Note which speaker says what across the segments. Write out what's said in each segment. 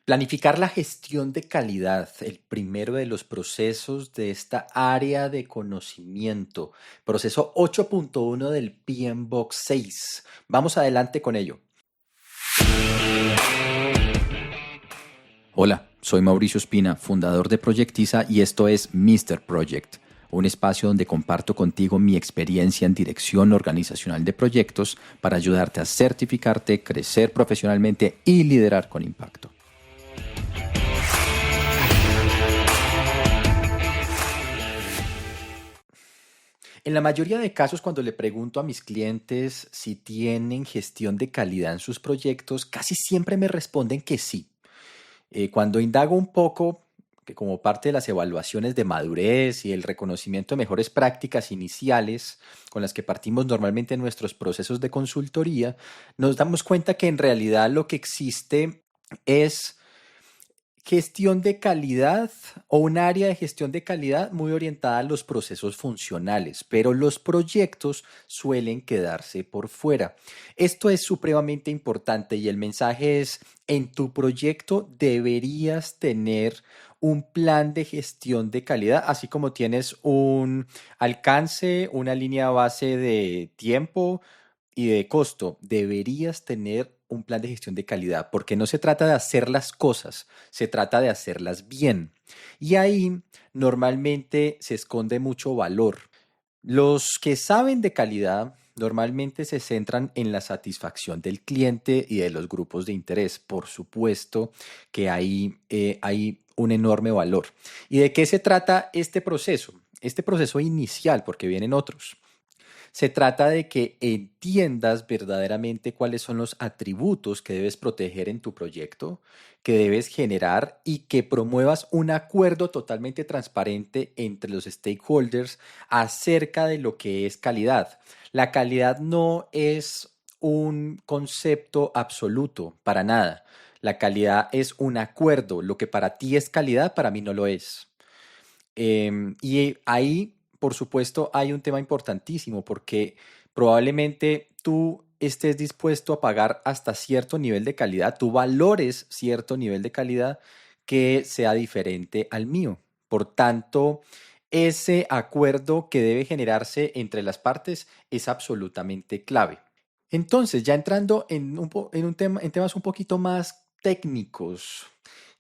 Speaker 1: Planificar la gestión de calidad, el primero de los procesos de esta área de conocimiento, proceso 8.1 del PMBOK 6. Vamos adelante con ello. Hola, soy Mauricio Espina, fundador de Proyectiza y esto es Mr. Project, un espacio donde comparto contigo mi experiencia en dirección organizacional de proyectos para ayudarte a certificarte, crecer profesionalmente y liderar con impacto. En la mayoría de casos, cuando le pregunto a mis clientes si tienen gestión de calidad en sus proyectos, casi siempre me responden que sí. Cuando indago un poco, que como parte de las evaluaciones de madurez y el reconocimiento de mejores prácticas iniciales con las que partimos normalmente en nuestros procesos de consultoría, nos damos cuenta que en realidad lo que existe es gestión de calidad o un área de gestión de calidad muy orientada a los procesos funcionales, pero los proyectos suelen quedarse por fuera. Esto es supremamente importante y el mensaje es, en tu proyecto deberías tener un plan de gestión de calidad, así como tienes un alcance, una línea base de tiempo y de costo. Deberías tener un plan de gestión de calidad, porque no se trata de hacer las cosas, se trata de hacerlas bien. Y ahí normalmente se esconde mucho valor. Los que saben de calidad normalmente se centran en la satisfacción del cliente y de los grupos de interés. Por supuesto que hay un enorme valor. ¿Y de qué se trata este proceso? Este proceso inicial, porque vienen otros. Se trata de que entiendas verdaderamente cuáles son los atributos que debes proteger en tu proyecto, que debes generar y que promuevas un acuerdo totalmente transparente entre los stakeholders acerca de lo que es calidad. La calidad no es un concepto absoluto para nada. La calidad es un acuerdo. Lo que para ti es calidad, para mí no lo es. Y ahí, por supuesto, hay un tema importantísimo porque probablemente tú estés dispuesto a pagar hasta cierto nivel de calidad, tú valores cierto nivel de calidad que sea diferente al mío. Por tanto, ese acuerdo que debe generarse entre las partes es absolutamente clave. Entonces, ya entrando en temas un poquito más técnicos,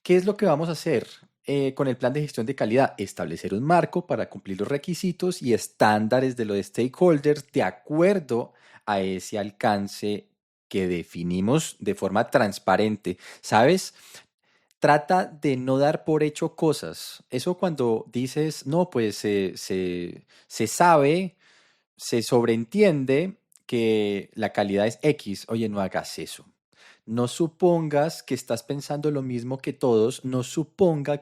Speaker 1: ¿qué es lo que vamos a hacer con el plan de gestión de calidad? Establecer un marco para cumplir los requisitos y estándares de los stakeholders de acuerdo a ese alcance que definimos de forma transparente. ¿Sabes? Trata de no dar por hecho cosas. Eso cuando dices, no, pues se sabe, se sobreentiende que la calidad es X. Oye, no hagas eso. No supongas que estás pensando lo mismo que todos, no supongas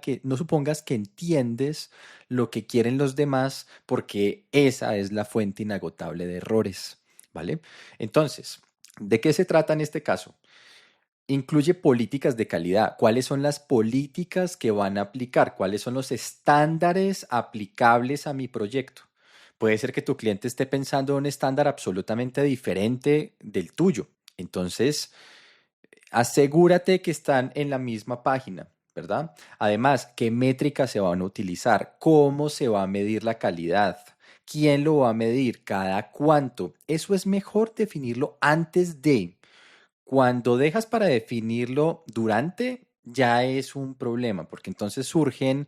Speaker 1: que entiendes lo que quieren los demás, porque esa es la fuente inagotable de errores, ¿vale? Entonces, ¿de qué se trata en este caso? Incluye políticas de calidad. ¿Cuáles son las políticas que van a aplicar? ¿Cuáles son los estándares aplicables a mi proyecto? Puede ser que tu cliente esté pensando en un estándar absolutamente diferente del tuyo. Entonces, asegúrate que están en la misma página, ¿verdad? Además, ¿qué métricas se van a utilizar? ¿Cómo se va a medir la calidad? ¿Quién lo va a medir? ¿Cada cuánto? Eso es mejor definirlo antes de. Cuando dejas para definirlo durante, ya es un problema, porque entonces surgen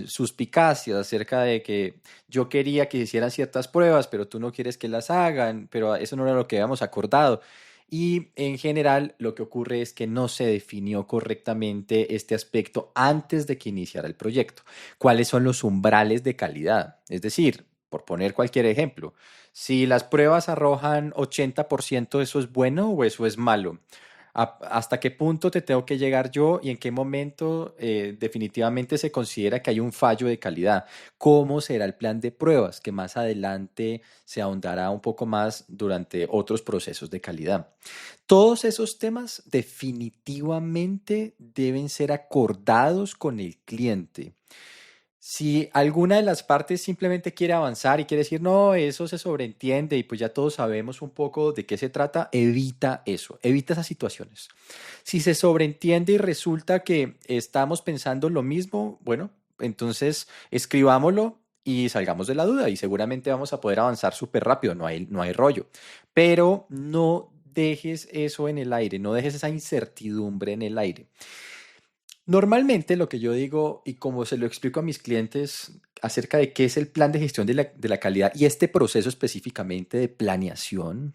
Speaker 1: suspicacias acerca de que yo quería que hicieran ciertas pruebas, pero tú no quieres que las hagan, pero eso no era lo que habíamos acordado. Y en general lo que ocurre es que no se definió correctamente este aspecto antes de que iniciara el proyecto. ¿Cuáles son los umbrales de calidad? Es decir, por poner cualquier ejemplo, si las pruebas arrojan 80%, ¿eso es bueno o eso es malo? ¿Hasta qué punto te tengo que llegar yo y en qué momento definitivamente se considera que hay un fallo de calidad? ¿Cómo será el plan de pruebas? Que más adelante se ahondará un poco más durante otros procesos de calidad. Todos esos temas definitivamente deben ser acordados con el cliente. Si alguna de las partes simplemente quiere avanzar y quiere decir, no, eso se sobreentiende y pues ya todos sabemos un poco de qué se trata, evita eso, evita esas situaciones. Si se sobreentiende y resulta que estamos pensando lo mismo, bueno, entonces escribámoslo y salgamos de la duda y seguramente vamos a poder avanzar súper rápido, no hay rollo. Pero no dejes eso en el aire, no dejes esa incertidumbre en el aire. Normalmente lo que yo digo y como se lo explico a mis clientes acerca de qué es el plan de gestión de la calidad y este proceso específicamente de planeación,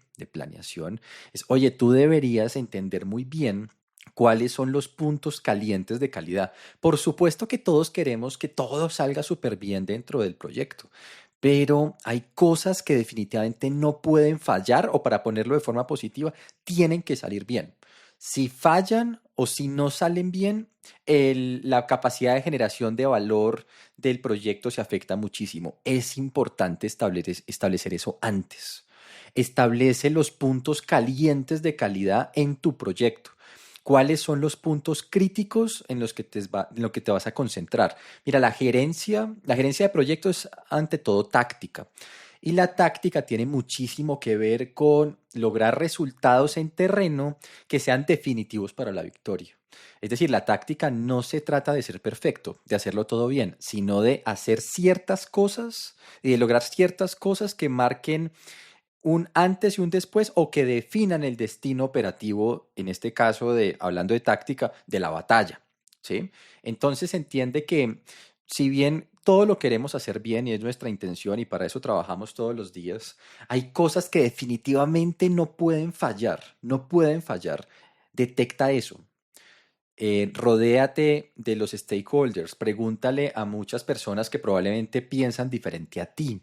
Speaker 1: es, oye, tú deberías entender muy bien cuáles son los puntos calientes de calidad. Por supuesto que todos queremos que todo salga súper bien dentro del proyecto, pero hay cosas que definitivamente no pueden fallar o para ponerlo de forma positiva, tienen que salir bien. Si fallan o si no salen bien, la capacidad de generación de valor del proyecto se afecta muchísimo. Es importante establecer eso antes. Establece los puntos calientes de calidad en tu proyecto. ¿Cuáles son los puntos críticos en lo que te vas a concentrar? Mira, la gerencia de proyectos es ante todo táctica. Y la táctica tiene muchísimo que ver con lograr resultados en terreno que sean definitivos para la victoria. Es decir, la táctica no se trata de ser perfecto, de hacerlo todo bien, sino de hacer ciertas cosas y de lograr ciertas cosas que marquen un antes y un después o que definan el destino operativo, en este caso de, hablando de táctica, de la batalla, ¿sí? Entonces se entiende que si bien todo lo queremos hacer bien y es nuestra intención y para eso trabajamos todos los días, hay cosas que definitivamente no pueden fallar, no pueden fallar. Detecta eso. Rodéate de los stakeholders, pregúntale a muchas personas que probablemente piensan diferente a ti,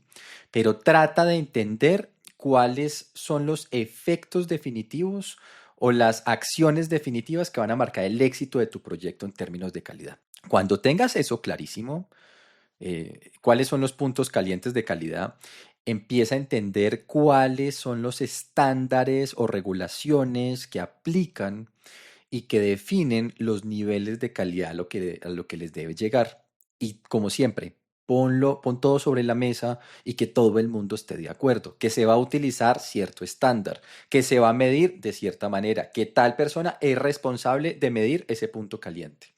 Speaker 1: pero trata de entender cuáles son los efectos definitivos o las acciones definitivas que van a marcar el éxito de tu proyecto en términos de calidad. Cuando tengas eso clarísimo, cuáles son los puntos calientes de calidad, empieza a entender cuáles son los estándares o regulaciones que aplican y que definen los niveles de calidad a lo que les debe llegar. Y como siempre, pon todo sobre la mesa y que todo el mundo esté de acuerdo, que se va a utilizar cierto estándar, que se va a medir de cierta manera, que tal persona es responsable de medir ese punto caliente.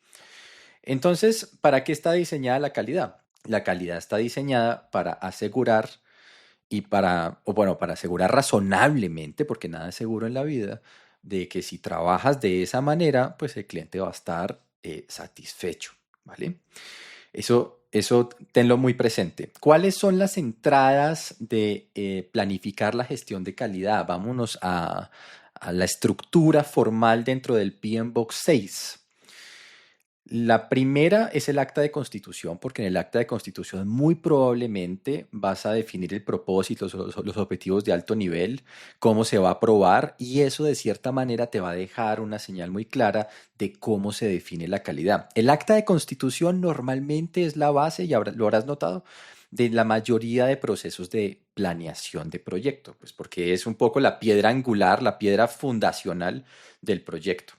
Speaker 1: Entonces, ¿para qué está diseñada la calidad? La calidad está diseñada para asegurar para asegurar razonablemente, porque nada es seguro en la vida, de que si trabajas de esa manera, pues el cliente va a estar satisfecho, ¿vale? Eso tenlo muy presente. ¿Cuáles son las entradas de planificar la gestión de calidad? Vámonos a la estructura formal dentro del PMBOK 6. La primera es el acta de constitución, porque en el acta de constitución muy probablemente vas a definir el propósito, los objetivos de alto nivel, cómo se va a aprobar y eso de cierta manera te va a dejar una señal muy clara de cómo se define la calidad. El acta de constitución normalmente es la base, y lo habrás notado, de la mayoría de procesos de planeación de proyecto, pues porque es un poco la piedra angular, la piedra fundacional del proyecto.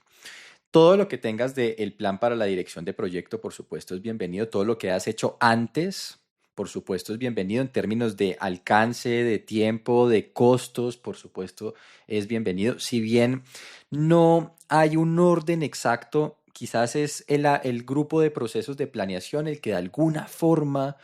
Speaker 1: Todo lo que tengas del plan para la dirección de proyecto, por supuesto, es bienvenido. Todo lo que has hecho antes, por supuesto, es bienvenido en términos de alcance, de tiempo, de costos, por supuesto, es bienvenido. Si bien no hay un orden exacto, quizás es el grupo de procesos de planeación el que de alguna forma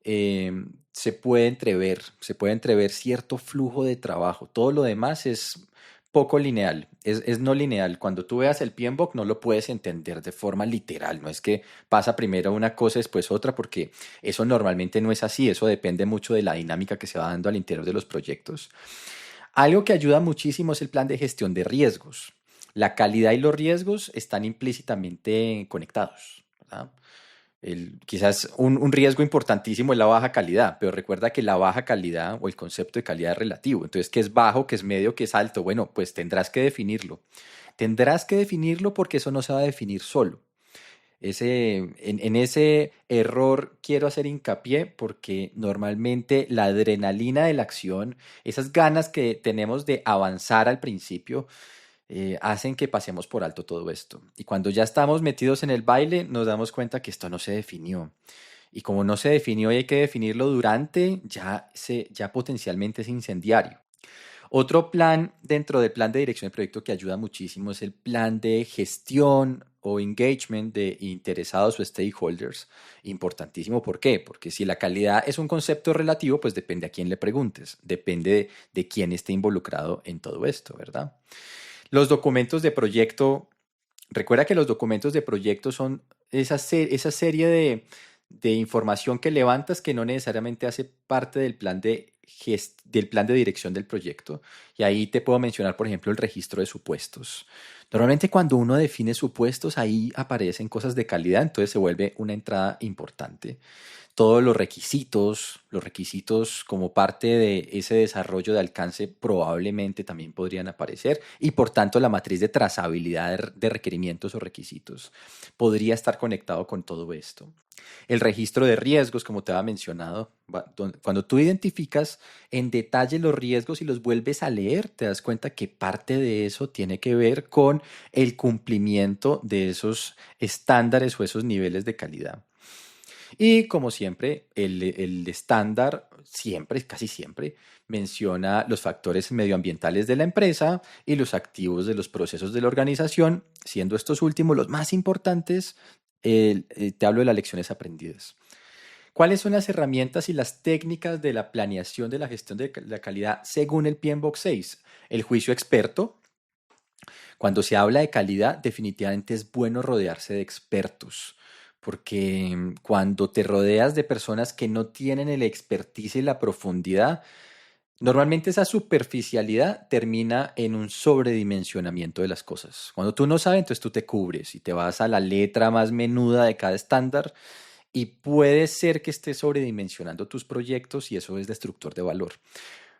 Speaker 1: se puede entrever cierto flujo de trabajo. Todo lo demás es poco lineal, es no lineal. Cuando tú veas el PMBOK no lo puedes entender de forma literal, no es que pasa primero una cosa después otra, porque eso normalmente no es así, eso depende mucho de la dinámica que se va dando al interior de los proyectos. Algo que ayuda muchísimo es el plan de gestión de riesgos. La calidad y los riesgos están implícitamente conectados, ¿verdad? Quizás un riesgo importantísimo es la baja calidad, pero recuerda que la baja calidad o el concepto de calidad es relativo. Entonces, ¿qué es bajo, qué es medio, qué es alto? Bueno, pues tendrás que definirlo. Tendrás que definirlo porque eso no se va a definir solo. En ese error quiero hacer hincapié porque normalmente la adrenalina de la acción, esas ganas que tenemos de avanzar al principio, hacen que pasemos por alto todo esto. Y cuando ya estamos metidos en el baile, nos damos cuenta que esto no se definió. Y como no se definió y hay que definirlo durante, ya potencialmente es incendiario. Otro plan dentro del plan de dirección de proyecto que ayuda muchísimo es el plan de gestión o engagement de interesados o stakeholders. Importantísimo, ¿por qué? Porque si la calidad es un concepto relativo, pues depende a quién le preguntes, depende de quién esté involucrado en todo esto, ¿verdad? Los documentos de proyecto, recuerda que los documentos de proyecto son esa serie de información que levantas que no necesariamente hace parte del del plan de dirección del proyecto. Y ahí te puedo mencionar, por ejemplo, el registro de supuestos. Normalmente cuando uno define supuestos, ahí aparecen cosas de calidad, entonces se vuelve una entrada importante. Todos los requisitos como parte de ese desarrollo de alcance probablemente también podrían aparecer y por tanto la matriz de trazabilidad de requerimientos o requisitos podría estar conectado con todo esto. El registro de riesgos, como te había mencionado, cuando tú identificas en detalle los riesgos y los vuelves a leer, te das cuenta que parte de eso tiene que ver con el cumplimiento de esos estándares o esos niveles de calidad. Y como siempre, el estándar siempre, casi siempre, menciona los factores medioambientales de la empresa y los activos de los procesos de la organización, siendo estos últimos los más importantes. Te hablo de las lecciones aprendidas. ¿Cuáles son las herramientas y las técnicas de la planeación de la gestión de la calidad según el PMBOK 6? El juicio experto. Cuando se habla de calidad, definitivamente es bueno rodearse de expertos, porque cuando te rodeas de personas que no tienen el expertise y la profundidad, normalmente esa superficialidad termina en un sobredimensionamiento de las cosas. Cuando tú no sabes, entonces tú te cubres y te vas a la letra más menuda de cada estándar y puede ser que estés sobredimensionando tus proyectos y eso es destructor de valor.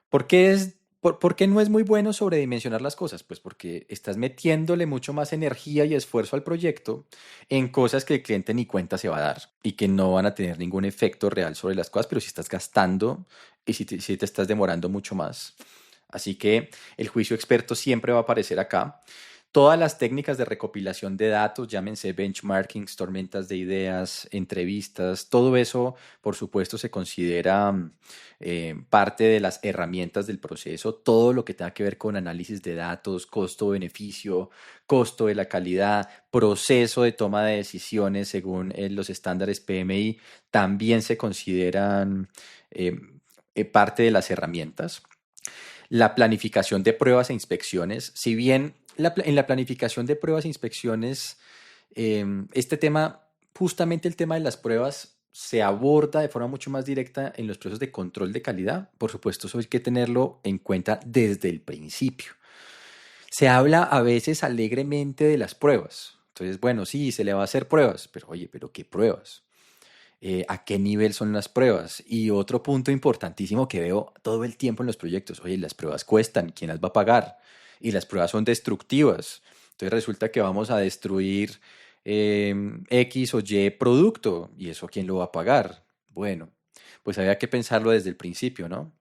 Speaker 1: ¿Por qué no es muy bueno sobredimensionar las cosas? Pues porque estás metiéndole mucho más energía y esfuerzo al proyecto en cosas que el cliente ni cuenta se va a dar y que no van a tener ningún efecto real sobre las cosas, pero si estás gastando y si te estás demorando mucho más. Así que el juicio experto siempre va a aparecer acá. Todas las técnicas de recopilación de datos, llámense benchmarkings, tormentas de ideas, entrevistas, todo eso, por supuesto, se considera parte de las herramientas del proceso. Todo lo que tenga que ver con análisis de datos, costo-beneficio, costo de la calidad, proceso de toma de decisiones según los estándares PMI, también se consideran parte de las herramientas. La planificación de pruebas e inspecciones, si bien en la planificación de pruebas e inspecciones, este tema, justamente el tema de las pruebas, se aborda de forma mucho más directa en los procesos de control de calidad. Por supuesto, eso hay que tenerlo en cuenta desde el principio. Se habla a veces alegremente de las pruebas. Entonces, bueno, sí, se le va a hacer pruebas, pero oye, ¿pero qué pruebas? A qué nivel son las pruebas. Y otro punto importantísimo que veo todo el tiempo en los proyectos, oye, las pruebas cuestan, ¿quién las va a pagar? Y las pruebas son destructivas. Entonces resulta que vamos a destruir X o Y producto y eso ¿quién lo va a pagar? Bueno, pues había que pensarlo desde el principio, ¿no?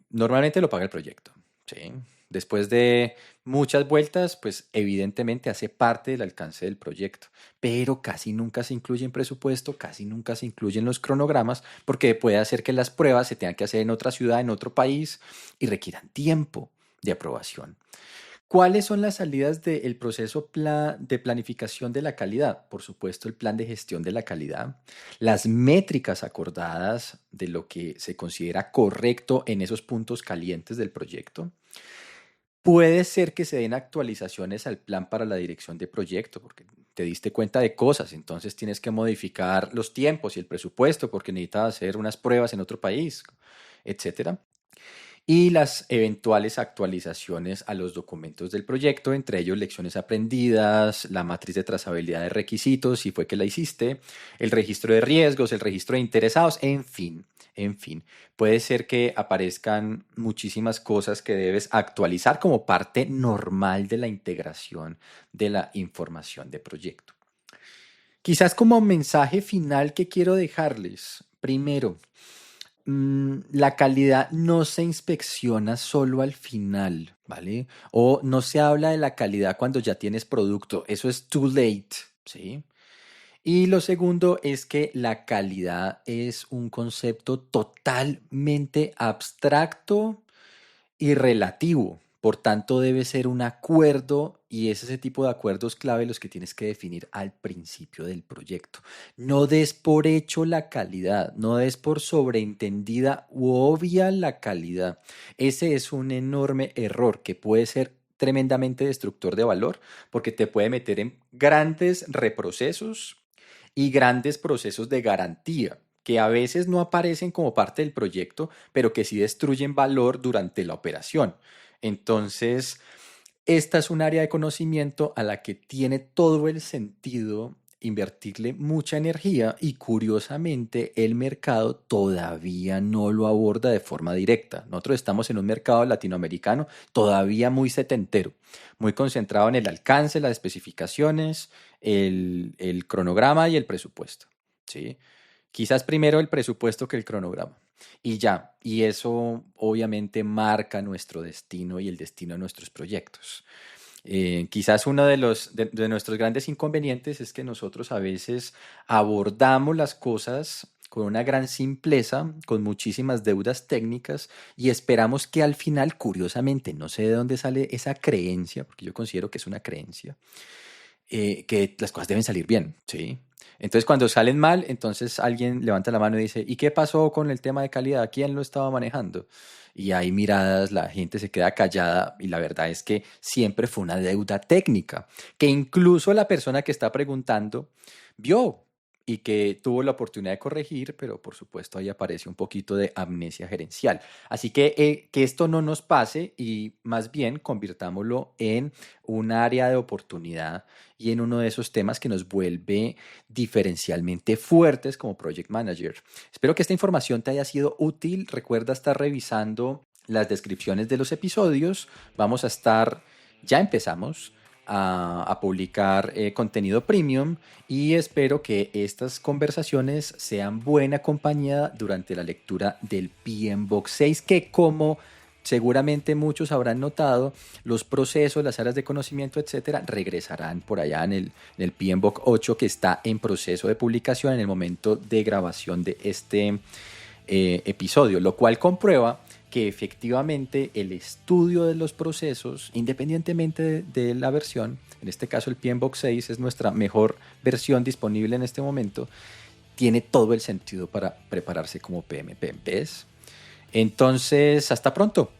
Speaker 1: Normalmente lo paga el proyecto, ¿sí? Después de muchas vueltas, pues evidentemente hace parte del alcance del proyecto, pero casi nunca se incluye en presupuesto, casi nunca se incluyen los cronogramas, porque puede hacer que las pruebas se tengan que hacer en otra ciudad, en otro país, y requieran tiempo de aprobación. ¿Cuáles son las salidas del proceso de planificación de la calidad? Por supuesto, el plan de gestión de la calidad, las métricas acordadas de lo que se considera correcto en esos puntos calientes del proyecto. Puede ser que se den actualizaciones al plan para la dirección de proyecto, porque te diste cuenta de cosas, entonces tienes que modificar los tiempos y el presupuesto porque necesitas hacer unas pruebas en otro país, etcétera, y las eventuales actualizaciones a los documentos del proyecto, entre ellos lecciones aprendidas, la matriz de trazabilidad de requisitos, si fue que la hiciste, el registro de riesgos, el registro de interesados, en fin, en fin. Puede ser que aparezcan muchísimas cosas que debes actualizar como parte normal de la integración de la información de proyecto. Quizás como mensaje final que quiero dejarles, primero, la calidad no se inspecciona solo al final, ¿vale? O no se habla de la calidad cuando ya tienes producto. Eso es too late, ¿sí? Y lo segundo es que la calidad es un concepto totalmente abstracto y relativo. Por tanto, debe ser un acuerdo y es ese tipo de acuerdos clave los que tienes que definir al principio del proyecto. No des por hecho la calidad, no des por sobreentendida u obvia la calidad. Ese es un enorme error que puede ser tremendamente destructor de valor porque te puede meter en grandes reprocesos y grandes procesos de garantía que a veces no aparecen como parte del proyecto, pero que sí destruyen valor durante la operación. Entonces, esta es un área de conocimiento a la que tiene todo el sentido invertirle mucha energía y curiosamente el mercado todavía no lo aborda de forma directa. Nosotros estamos en un mercado latinoamericano todavía muy setentero, muy concentrado en el alcance, las especificaciones, el cronograma y el presupuesto. ¿Sí? Quizás primero el presupuesto que el cronograma. Y ya, y eso obviamente marca nuestro destino y el destino de nuestros proyectos. Quizás uno de nuestros grandes inconvenientes es que nosotros a veces abordamos las cosas con una gran simpleza, con muchísimas deudas técnicas y esperamos que al final, curiosamente, no sé de dónde sale esa creencia, porque yo considero que es una creencia, que las cosas deben salir bien, ¿sí? Entonces, cuando salen mal, entonces alguien levanta la mano y dice, ¿y qué pasó con el tema de calidad? ¿Quién lo estaba manejando? Y hay miradas, la gente se queda callada y la verdad es que siempre fue una deuda técnica, que incluso la persona que está preguntando vio y que tuvo la oportunidad de corregir, pero por supuesto ahí aparece un poquito de amnesia gerencial. Así que esto no nos pase y más bien convirtámoslo en un área de oportunidad y en uno de esos temas que nos vuelve diferencialmente fuertes como Project Manager. Espero que esta información te haya sido útil. Recuerda estar revisando las descripciones de los episodios. Vamos a estar, ya empezamos a publicar contenido premium y espero que estas conversaciones sean buena compañía durante la lectura del PMBOK 6 que como seguramente muchos habrán notado, los procesos, las áreas de conocimiento, etcétera, regresarán por allá en el PMBOK 8 que está en proceso de publicación en el momento de grabación de este episodio, lo cual comprueba que efectivamente el estudio de los procesos, independientemente de la versión, en este caso el PMBOK 6 es nuestra mejor versión disponible en este momento, tiene todo el sentido para prepararse como PMP. ¿Ves? Entonces, hasta pronto.